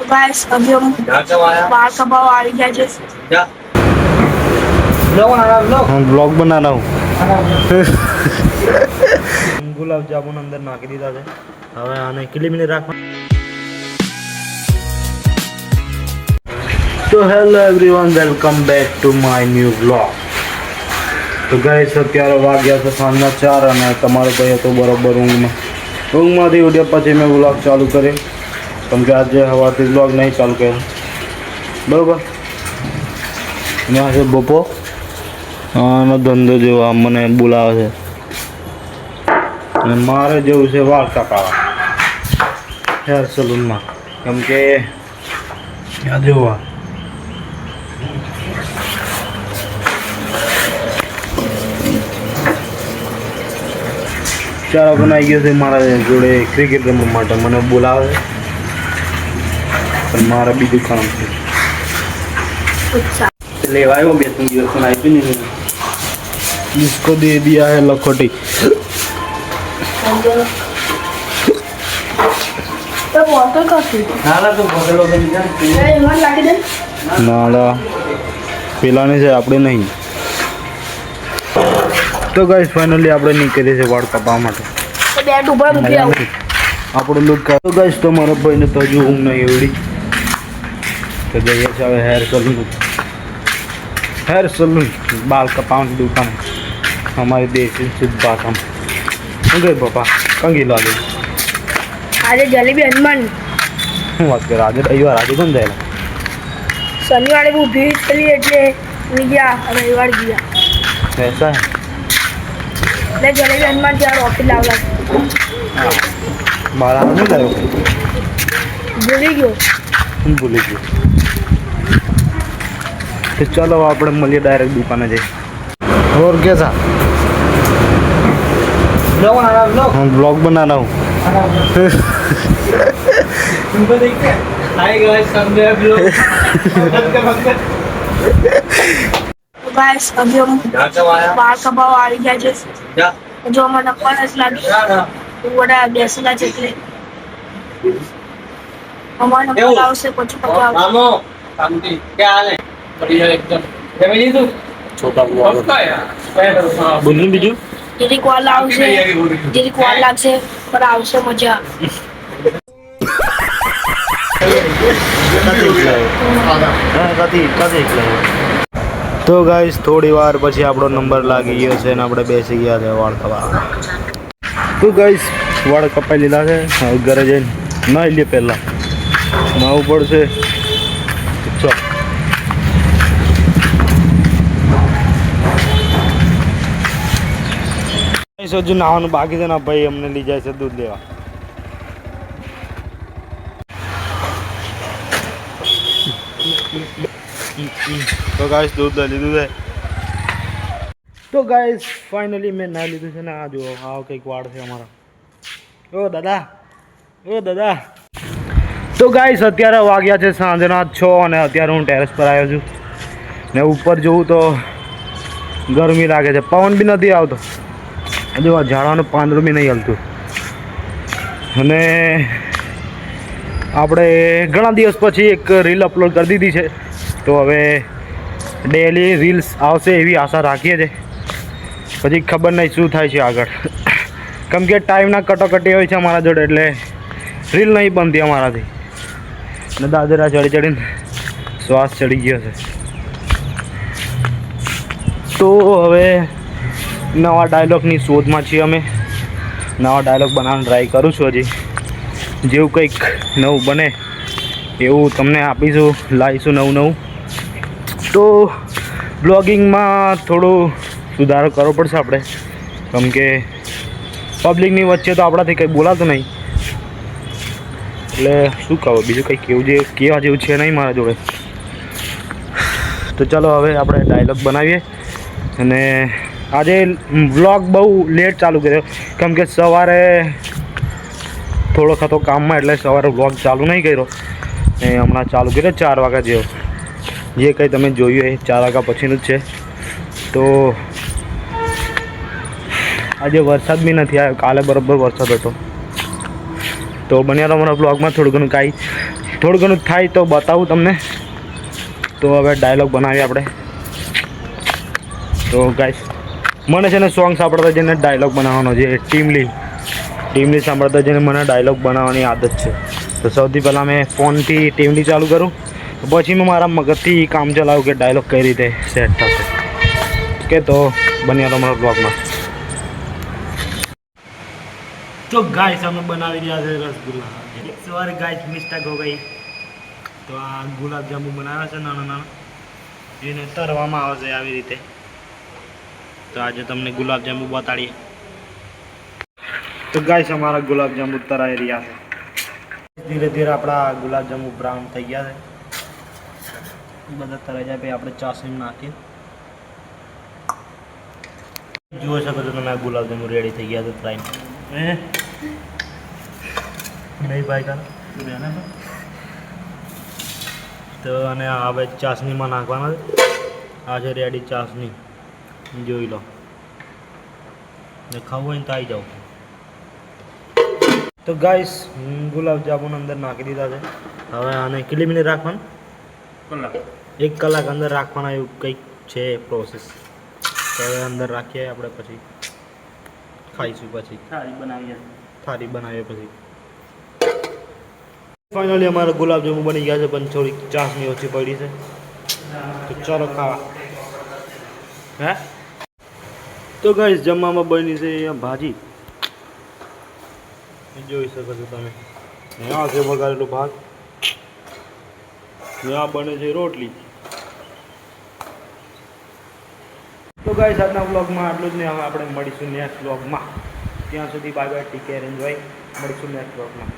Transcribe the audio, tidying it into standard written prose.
Guys अभी हम बाहर का भाव आ गया जैसे ब्लॉग बना रहा हूँ गुलाब जामुन अंदर नाखी दीधा है हमें आने के लिए मैंने रखा। तो hello everyone welcome back to my new blog. तो गाइस અત્યારે વાગ્યા છે સાંજના 4 અને તમારો ભાઈ હતો બરોબર ઊંઘમાંથી ઉઠ્યા પછી મેં વ્લોગ ચાલુ કર્યો કેમ કે આજે સવારથી વ્લોગ નહીં ચાલુ કર્યો બરોબર અને આજે બપોર આનો ધંધો જેવો મને બોલાવે છે અને મારે જેવું છે વાળ કાપાવા હેર સલૂનમાં કેમ કે આ જોવા ચારા બનાવી ગયો છે મારા જોડે ક્રિકેટ રમવા માટે મને બોલાવે પણ મારા બીજું કામ છે લેવા આવ્યો 2-3 દિવસ પણ આપ્યું નહીં इसको दे दिया है लखोटी तो बोतल काफी नाला तो बोतलो तो ये मन लाके दे नाला पिलाने से આપણે નહીં તો ગાઈસ ફાઇનલી આપણે નીકળીએ છે વાળ કપાવવા માટે तो बैट ऊपर મૂકી આવો આપણે લુક તો ગાઈસ તો મારા ભાઈને તો હજુ ઊંઘ નહીં એવડી તો જઈએ છે હવે हेयर सलून बाल कपावने की दुकान हमारी देसी शुद्ध भाषा में શું કહે પપ્પા કંગી લાગે આજે જલેબી હનુમાન શું વાત કરે આજે રવિવાર આજે કોણ જાય શનિવારે બહુ ભીડ થયેલી એટલે હું ગયા રવિવાર ગયા ऐसा है એટલે જલેબી હનુમાન ત્યાં ઓફિસ લાવલા बारह नहीं लायो ભૂલી ગયો હું ભૂલી ગયો तो चलो આપણે મળીએ ડાયરેક્ટ દુકાને જઈએ और कैसा हम ब्लॉग बना रहा हूँ तुमको देखते हाय गाइस संडे ब्लॉग तो गाइस अभी हम बाहर का भाव आ गया जैसे जो हमारा नंबर है लागी तो वड़ा बेसला चकले हमारा नंबर लाओ से कुछ पता मामो शांति क्या हाल है बढ़िया एकदम फैमिली तू छोटा ब्लॉग બોલું બીજું જેરી કોલ આવશે જેરી કોલ લાગશે પર આવશે મજા તો ગાઈસ થોડી વાર પછી આપણો નંબર લાગી ગયો છે અને આપણે બેસી ગયા છે વાળ કપાવવા તો ગાઈસ વાળ કપાઈ લીધા છે હવે ઘરે જઈને નાહી લે પહેલાં નાહવું પડશે ચો હજુ નાવાનું બાકી છે ને ભાઈ અમને લઈ જાય છે દૂધ લેવા તો ગાઈસ દૂધ લઈ લીધું છે તો ગાઈસ ફાઇનલી મેં ના લીધું છે ને આ જુઓ આવો કંઈક વાળ છે અમારા ઓ દાદા તો ગાઈસ અત્યારે વાગ્યા છે સાંજના 6 અને અત્યારે હું ટેરેસ પર આવ્યો છું ને ઉપર જોઉં તો ગરમી લાગે છે પવન બી નથી આવતો જો આ ઝાડવાનું પાંદડું બી નહીં હલતું અને આપણે ઘણા દિવસ પછી એક રીલ અપલોડ કરી દીધી છે તો હવે ડેલી રીલ્સ આવશે એવી આશા રાખીએ છીએ પછી ખબર નહીં શું થાય છે આગળ કેમ કે ટાઈમના કટોકટી હોય છે અમારા જોડે એટલે રીલ નહીં બનતી અમારાથી ને દાદરા ચડીને શ્વાસ ચડી ગયો છે તો હવે નવા ડાયલોગની શોધમાં છીએ અમે નવા ડાયલોગ બનાવવાનો ટ્રાય કરું છું હજી જેવું કંઈક નવું બને એવું તમને આપીશું લાવીશું નવું તો બ્લોગિંગમાં થોડું સુધારો કરવો પડશે આપણે કેમ કે પબ્લિકની વચ્ચે તો આપણાથી કંઈ બોલાતું નહીં એટલે શું કહું બીજું કંઈ કહેવા જેવું છે નહીં મારા જોડે તો ચાલો હવે આપણે ડાયલોગ બનાવીએ અને આજે વ્લોગ બહુ લેટ ચાલુ કર્યો કેમ કે સવારે થોડોક હતો કામમાં એટલે સવારે વ્લોગ ચાલુ નહીં કર્યો એ હમણાં ચાલુ કર્યો 4 વાગ્યા જેવો જે કંઈ તમે જોયું એ 4 વાગ્યા પછીનું જ છે તો આજે વરસાદ બી નથી આવ્યો કાલે બરાબર વરસાદ હતો તો બન્યા તમારા બ્લોગમાં થોડું ઘણું કાંઈ થોડું ઘણું થાય તો બતાવું તમને. તો હવે ડાયલોગ બનાવીએ આપણે. તો ગાઈસ મને છે ને સોંગ સાંભળતા જઈને ડાયલોગ બનાવવાનો છે. ટીમલી સાંભળતા જઈને મને ડાયલોગ બનાવવાની આદત છે. તો સૌથી પહેલાં મેં ફોનથી ટીમલી ચાલુ કરું, પછી મેં મારા મગજથી કામ ચલાવું કે ડાયલોગ કઈ રીતે સેટ થશે. ઓકે, તો બન્યા તમારા બ્લોગમાં. તો ગાઈસ અમે બનાવી રહ્યા છે રસગુલ્લા. સવારે ગાઈસ મિસ્ટેક હો ગઈ. તો આ ગુલાબજાંબુ બનાવ્યા છે નાના નાના, એને તરવામાં આવે છે આવી રીતે. તો આજે તમને ગુલાબજાંબુ બતાડીએ. તો ગાઈસ અમારા ગુલાબજાંબુ તરાઈ રહ્યા છે. ધીરે ધીરે આપણા ગુલાબજાંબુ બ્રાઉન થઈ ગયા છે. બધા તરાઈ જાય પછી આપણે ચાસણી નાખીએ. જોઈ શકો છો તમે આ ગુલાબજાંબુ રેડી થઈ ગયા છે ફ્રાય. નહીં ભાઈ કાન તો અને હવે ચાસણીમાં નાખવાના છે. આ છે રેડી ચાસણી, જોઈ લો. ને ખાવું હોય ને તો આવી જાઓ. તો ગાઈસ ગુલાબજાંબુ અંદર નાખી દીધા છે. હવે આને કેટલી મિનિટ રાખવાનું? 1 કલાક અંદર રાખવાના, એવું કંઈક છે પ્રોસેસ. તો હવે અંદર રાખીએ આપણે, પછી ખાઈશું. પછી થાળી બનાવીએ પછી. ફાઇનલી અમારા ગુલાબજાંબુ બની ગયા છે, પણ થોડીક ચાસણી ઓછી પડી છે. તો ચાલો ખાવા. હે તો ગાઈસ જમવામાં બની છે અહીંયા ભાજી, જોઈ શકો છો તમે. આ છે વઘારેલું ભાત, આ બને છે રોટલી. તો ગાઈસ આજના વ્લોગમાં આટલું જ ને. હવે આપણે મળીશું નેક્સ્ટ વ્લોગમાં. ત્યાં સુધી bye bye, take care, enjoy. મળીશું નેક્સ્ટ વ્લોગમાં.